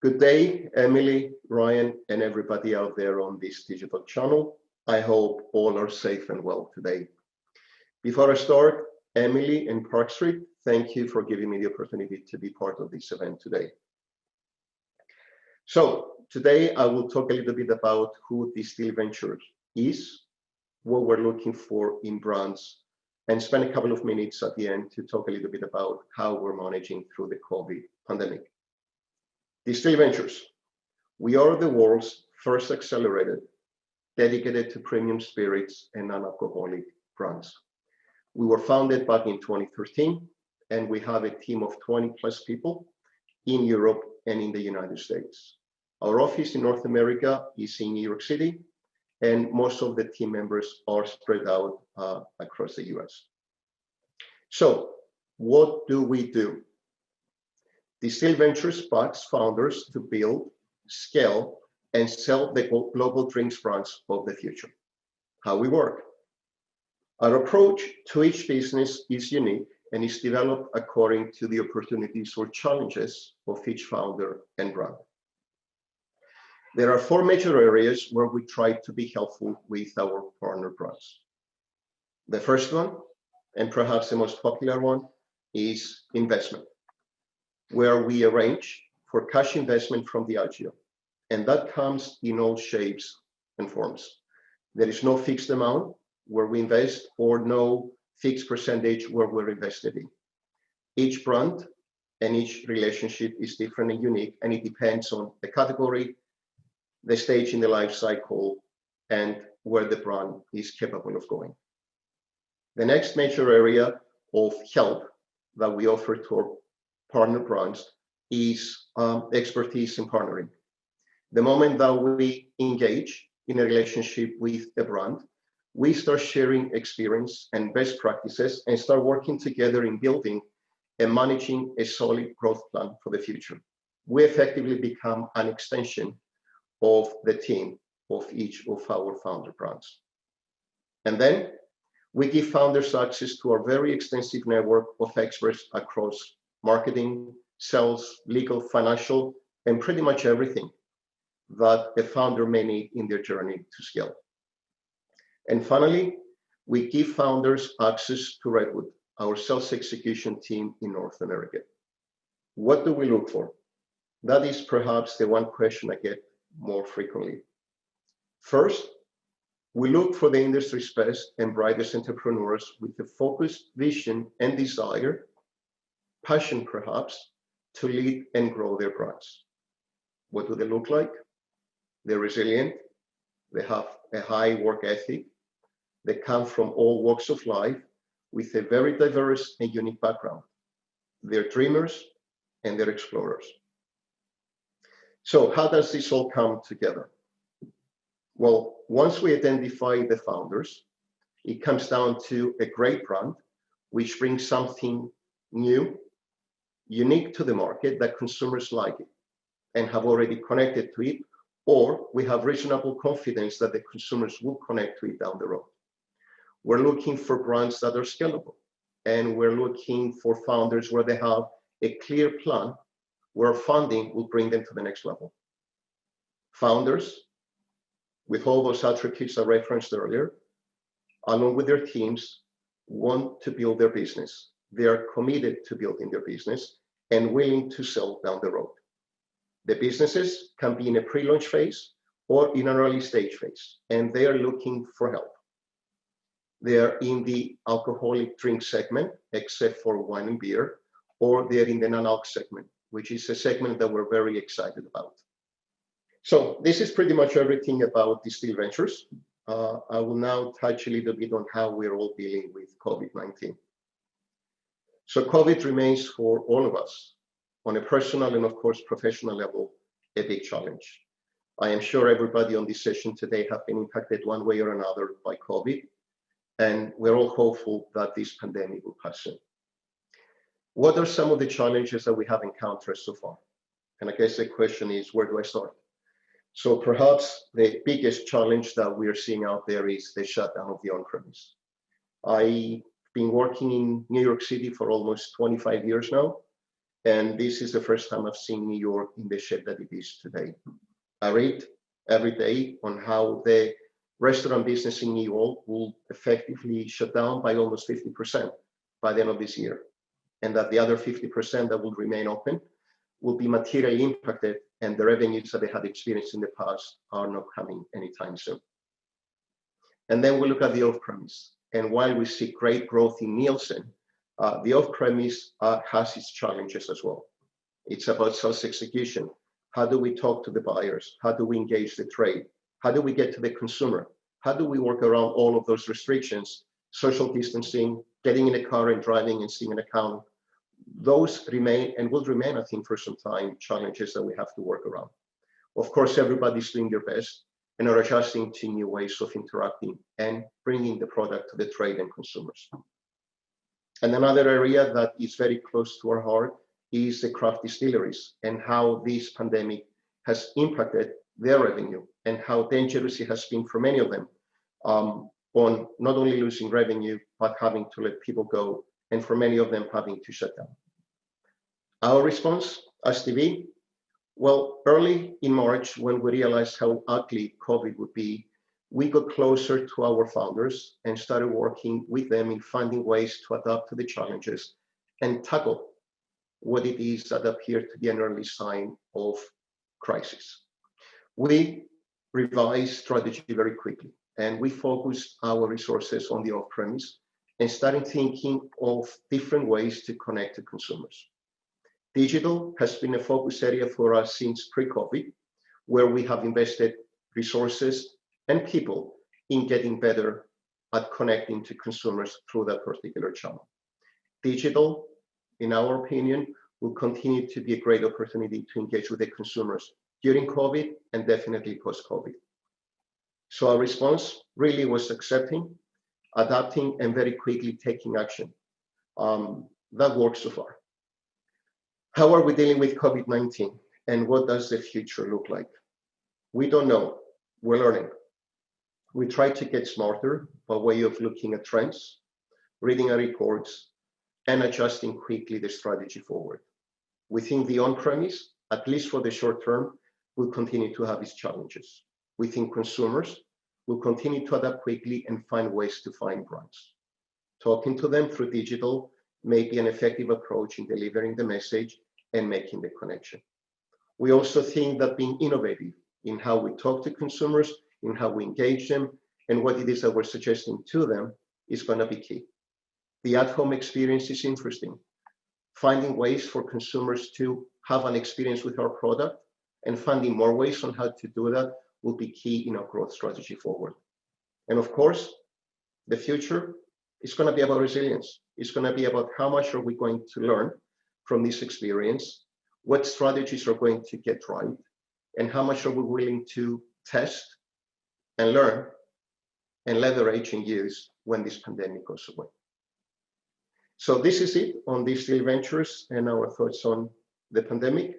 Good day, Emily, Ryan, and everybody out there on this digital channel. I hope all are safe and well today. Before I start, Emily and Park Street, thank you for giving me the opportunity to be part of this event today. So today I will talk a little bit about who Distill Ventures is, what we're looking for in brands, and spend a couple of minutes at the end to talk a little bit about how we're managing through the COVID pandemic. Distill Ventures, we are the world's first accelerated, dedicated to premium spirits and non-alcoholic brands. We were founded back in 2013, and we have a team of 20 plus people in Europe and in the United States. Our office in North America is in New York City, and most of the team members are spread out across the US. So what do we do? Distill Ventures backs founders to build, scale, and sell the global drinks brands of the future. How we work. Our approach to each business is unique and is developed according to the opportunities or challenges of each founder and brand. There are four major areas where we try to be helpful with our partner brands. The first one, and perhaps the most popular one, is investment, where we arrange for cash investment from the IGO, and that comes in all shapes and forms. There is no fixed amount where we invest or no fixed percentage where we're invested in. Each brand and each relationship is different and unique, and it depends on the category, the stage in the life cycle, and where the brand is capable of going. The next major area of help that we offer to our partner brands is expertise in partnering. The moment that we engage in a relationship with a brand, we start sharing experience and best practices and start working together in building and managing a solid growth plan for the future. We effectively become an extension of the team of each of our founder brands. And then we give founders access to our very extensive network of experts across marketing, sales, legal, financial, and pretty much everything that a founder may need in their journey to scale. And finally, we give founders access to Redwood, our sales execution team in North America. What do we look for? That is perhaps the one question I get more frequently. First, we look for the industry's best and brightest entrepreneurs with a focused vision and desire, passion perhaps, to lead and grow their brands. What do they look like? They're resilient, they have a high work ethic, they come from all walks of life with a very diverse and unique background. They're dreamers and they're explorers. So how does this all come together? Well, once we identify the founders, it comes down to a great brand, which brings something new, unique to the market that consumers like it and have already connected to it, or we have reasonable confidence that the consumers will connect to it down the road. We're looking for brands that are scalable, and we're looking for founders where they have a clear plan where funding will bring them to the next level. Founders, with all those attributes I referenced earlier, along with their teams, want to build their business. They are committed to building their business and willing to sell down the road. The businesses can be in a pre-launch phase or in an early stage phase, and they are looking for help. They are in the alcoholic drink segment, except for wine and beer, or they're in the non-alc segment, which is a segment that we're very excited about. So this is pretty much everything about Distill Ventures. I will now touch a little bit on how we're all dealing with COVID-19. So COVID remains for all of us, on a personal and of course professional level, a big challenge. I am sure everybody on this session today have been impacted one way or another by COVID, and we're all hopeful that this pandemic will pass soon. What are some of the challenges that we have encountered so far? And I guess the question is, where do I start? So perhaps the biggest challenge that we're seeing out there is the shutdown of the on-premise. I've been working in New York City for almost 25 years now, And this is the first time I've seen New York in the shape that it is today. I read every day on how the restaurant business in New York will effectively shut down by almost 50% by the end of this year. And that the other 50% that will remain open will be materially impacted, and the revenues that they had experienced in the past are not coming anytime soon. And then we look at the off-premise. And while we see great growth in Nielsen, the off-premise has its challenges as well. It's about sales execution. How do we talk to the buyers? How do we engage the trade? How do we get to the consumer? How do we work around all of those restrictions, social distancing, getting in a car and driving and seeing an account? Those remain and will remain, I think, for some time, challenges that we have to work around. Of course, everybody's doing their best and are adjusting to new ways of interacting and bringing the product to the trade and consumers. And another area that is very close to our heart is the craft distilleries and how this pandemic has impacted their revenue and how dangerous it has been for many of them on not only losing revenue, but having to let people go, and for many of them having to shut down. Our response as TV, well, early in March, when we realized how ugly COVID would be, we got closer to our founders and started working with them in finding ways to adapt to the challenges and tackle what it is that appeared to be an early sign of crisis. We revised strategy very quickly, and we focused our resources on the off-premise and started thinking of different ways to connect to consumers. Digital has been a focus area for us since pre-COVID, where we have invested resources and people in getting better at connecting to consumers through that particular channel. Digital, in our opinion, will continue to be a great opportunity to engage with the consumers during COVID and definitely post-COVID. So our response really was accepting, adapting, and very quickly taking action. That works so far. How are we dealing with COVID-19 and what does the future look like? We don't know. We're learning. We try to get smarter by way of looking at trends, reading our reports, and adjusting quickly the strategy forward. We think the on-premise, at least for the short term, will continue to have its challenges. We think consumers will continue to adapt quickly and find ways to find brands. Talking to them through digital may be an effective approach in delivering the message and making the connection. We also think that being innovative in how we talk to consumers, in how we engage them, and what it is that we're suggesting to them is going to be key. The at-home experience is interesting. Finding ways for consumers to have an experience with our product and finding more ways on how to do that will be key in our growth strategy forward. And of course, the future is going to be about resilience. It's going to be about how much are we going to learn from this experience, what strategies are going to get right, and how much are we willing to test and learn and leverage and use when this pandemic goes away. So this is it on Distill Ventures and our thoughts on the pandemic.